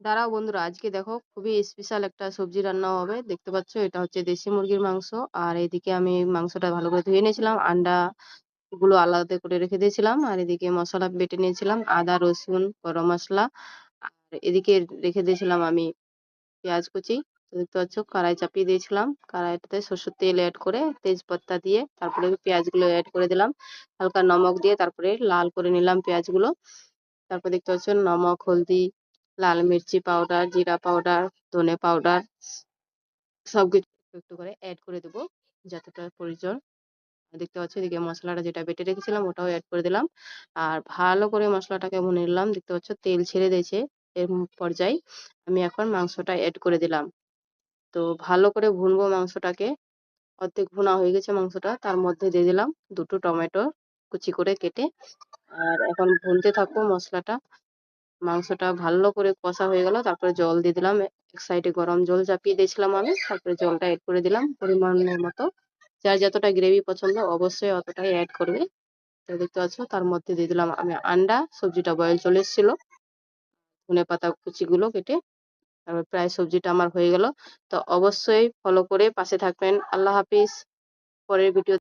দাঁড়াও বন্ধুরা, আজকে দেখো খুবই স্পেশাল একটা সবজি রান্না হবে। দেখতে পাচ্ছ, এটা হচ্ছে দেশি মুরগির মাংস। আর এদিকে আমি মাংসটা ভালো করে ধুয়ে নিয়েছিলাম, আন্ডা গুলো আলাদা করে রেখে দিয়েছিলাম। আর এদিকে মশলা বেটে নিয়েছিলাম, আদা রসুন গরম মশলা। আর এদিকে রেখে দিয়েছিলাম আমি পেঁয়াজ কুচি। তো দেখতে পাচ্ছ, কড়াই চাপিয়ে দিয়েছিলাম, কড়াইটাতে সরষের তেল অ্যাড করে তেজপাতা দিয়ে তারপরে পেঁয়াজগুলো অ্যাড করে দিলাম, হালকা নমক দিয়ে তারপরে লাল করে নিলাম পেঁয়াজগুলো। তারপর দেখতে পাচ্ছেন নমক, হলদি, লাল মির্চি পাউডার, জিরা পাউডার, ধনে পাউডার সবকিছু একটু একটু করে অ্যাড করে দেবো যতটা প্রয়োজন। দেখতে পাচ্ছি এদিকে মশলাটা যেটা বেটে রেখেছিলাম ওটাও অ্যাড করে দিলাম। আর ভালো করে মশলাটাকে ভুনে নিলাম। দেখতে পাচ্ছ তেল ছেড়ে দিয়েছে। এর পর্যায়ে আমি এখন মাংসটা অ্যাড করে দিলাম। তো ভালো করে ভুনবো মাংসটাকে। অর্ধেক ভুনা হয়ে গেছে মাংসটা, তার মধ্যে দিয়ে দিলাম দুটো টমেটো কুচি করে কেটে। আর এখন ভুনতে থাকবো মশলাটা। মাংসটা ভালো করে কষা হয়ে গেল, তারপরে জল দিয়ে দিলাম। এক সাইডে গরম জল চাপিয়ে দিয়েছিলাম আমি, তারপরে জলটা এড করে দিলাম পরিমাণের মতো। যার যতটা গ্রেভি পছন্দ অবশ্যই অতটাই অ্যাড করবে। তো দেখতে পাচ্ছ তার মধ্যে দিয়ে দিলাম আমি আন্ডা। সবজিটা বয়েল চলে এসেছিল, ধনে পাতা কুচিগুলো কেটে। তারপর প্রায় সবজিটা আমার হয়ে গেল। তো অবশ্যই ফলো করে পাশে থাকবেন। আল্লাহ হাফিজ। পরের ভিডিও